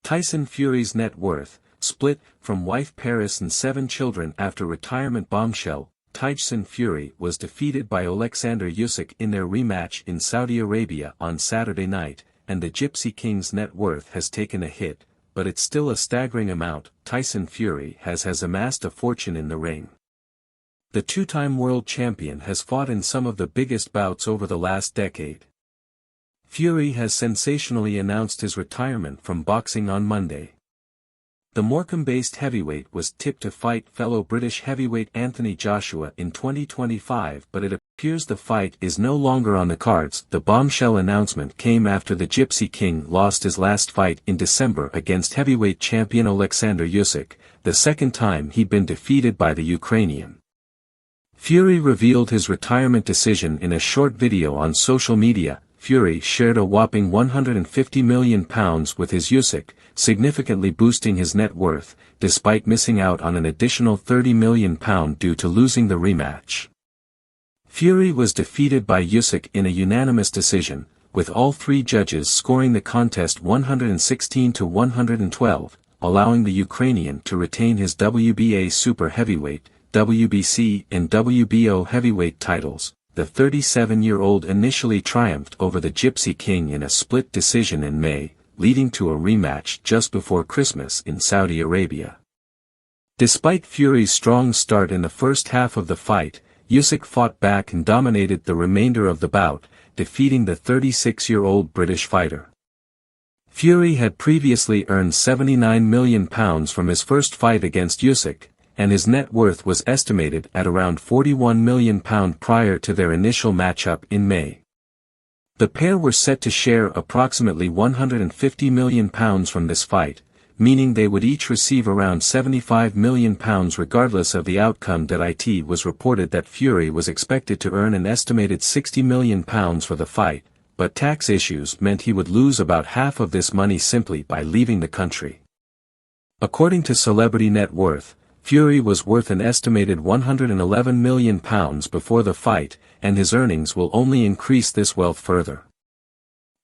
Tyson Fury's net worth, split, from wife Paris and 7 children after retirement. Bombshell, Tyson Fury was defeated by Oleksandr Usyk in their rematch in Saudi Arabia on Saturday night, and the Gypsy King's net worth has taken a hit, but it's still a staggering amount. Tyson Fury has amassed a fortune in the ring. The two-time world champion has fought in some of the biggest bouts over the last decade. Fury has sensationally announced his retirement from boxing on Monday. The Morecambe-based heavyweight was tipped to fight fellow British heavyweight Anthony Joshua in 2025, but it appears the fight is no longer on the cards. The bombshell announcement came after the Gypsy King lost his last fight in December against heavyweight champion Oleksandr Usyk, the second time he'd been defeated by the Ukrainian. Fury revealed his retirement decision in a short video on social media. Fury shared a whopping £150 million with his Usyk, significantly boosting his net worth, despite missing out on an additional £30 million due to losing the rematch. Fury was defeated by Usyk in a unanimous decision, with all 3 judges scoring the contest 116-112, allowing the Ukrainian to retain his WBA super heavyweight, WBC and WBO heavyweight titles. The 37-year-old initially triumphed over the Gypsy King in a split decision in May, leading to a rematch just before Christmas in Saudi Arabia. Despite Fury's strong start in the first half of the fight, Usyk fought back and dominated the remainder of the bout, defeating the 36-year-old British fighter. Fury had previously earned £79 million from his first fight against Usyk, and his net worth was estimated at around £41 million prior to their initial matchup in May. The pair were set to share approximately £150 million from this fight, meaning they would each receive around £75 million regardless of the outcome. It was reported that Fury was expected to earn an estimated £60 million for the fight, but tax issues meant he would lose about half of this money simply by leaving the country. According to Celebrity Net Worth, Fury was worth an estimated £111 million before the fight, and his earnings will only increase this wealth further.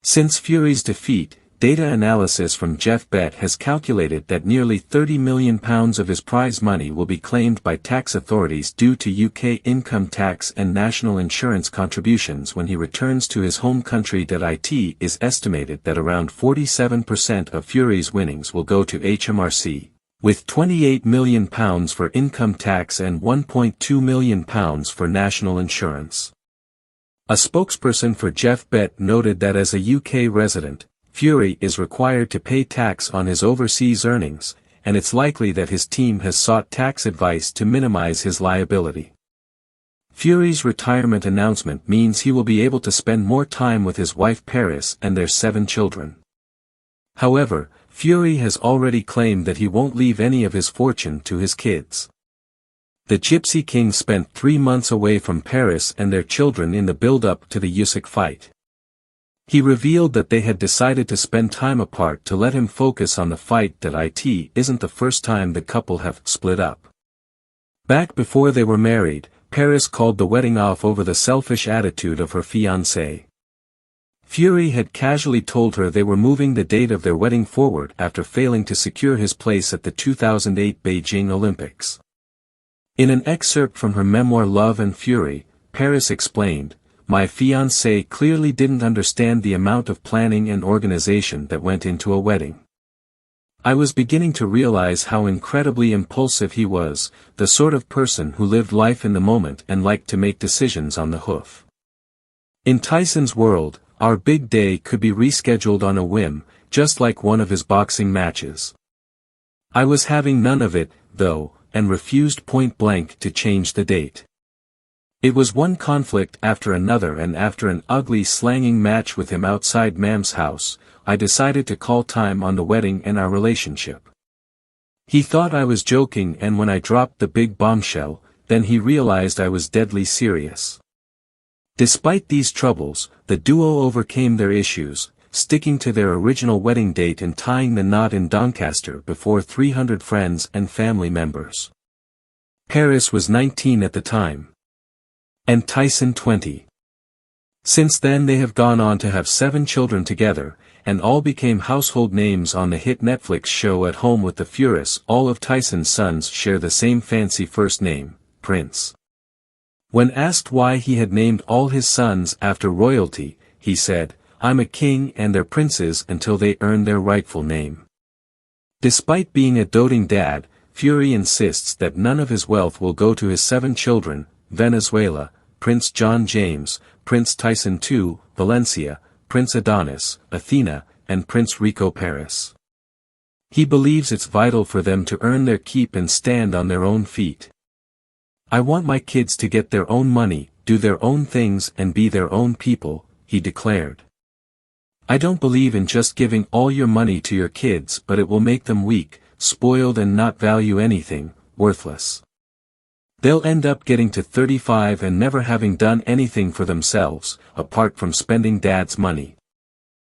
Since Fury's defeat, data analysis from Jeff Bet has calculated that nearly £30 million of his prize money will be claimed by tax authorities due to UK income tax and national insurance contributions when he returns to his home country. It is estimated that around 47% of Fury's winnings will go to HMRC, with £28 million for income tax and £1.2 million for national insurance. A spokesperson for Jeff Bet noted that as a UK resident, Fury is required to pay tax on his overseas earnings, and it's likely that his team has sought tax advice to minimize his liability. Fury's retirement announcement means he will be able to spend more time with his wife Paris and their 7 children. However, Fury has already claimed that he won't leave any of his fortune to his kids. The Gypsy King spent 3 months away from Paris and their children in the build-up to the Usyk fight. He revealed that they had decided to spend time apart to let him focus on the fight. It isn't the first time the couple have split up. Back before they were married, Paris called the wedding off over the selfish attitude of her fiancé. Fury had casually told her they were moving the date of their wedding forward after failing to secure his place at the 2008 Beijing Olympics. In an excerpt from her memoir Love and Fury, Paris explained, "My fiancé clearly didn't understand the amount of planning and organization that went into a wedding. I was beginning to realize how incredibly impulsive he was, the sort of person who lived life in the moment and liked to make decisions on the hoof. In Tyson's world, our big day could be rescheduled on a whim, just like one of his boxing matches. I was having none of it, though, and refused point-blank to change the date. It was one conflict after another, and after an ugly slanging match with him outside Mam's house, I decided to call time on the wedding and our relationship. He thought I was joking, and when I dropped the big bombshell, then he realized I was deadly serious." Despite these troubles, the duo overcame their issues, sticking to their original wedding date and tying the knot in Doncaster before 300 friends and family members. Paris was 19 at the time, and Tyson 20. Since then they have gone on to have 7 children together, and all became household names on the hit Netflix show At Home with the Furies. All of Tyson's sons share the same fancy first name, Prince. When asked why he had named all his sons after royalty, he said, "I'm a king and they're princes until they earn their rightful name." Despite being a doting dad, Fury insists that none of his wealth will go to his 7 children, Venezuela, Prince John James, Prince Tyson II, Valencia, Prince Adonis, Athena, and Prince Rico Paris. He believes it's vital for them to earn their keep and stand on their own feet. "I want my kids to get their own money, do their own things and be their own people," he declared. "I don't believe in just giving all your money to your kids, but it will make them weak, spoiled and not value anything, worthless. They'll end up getting to 35 and never having done anything for themselves, apart from spending dad's money,"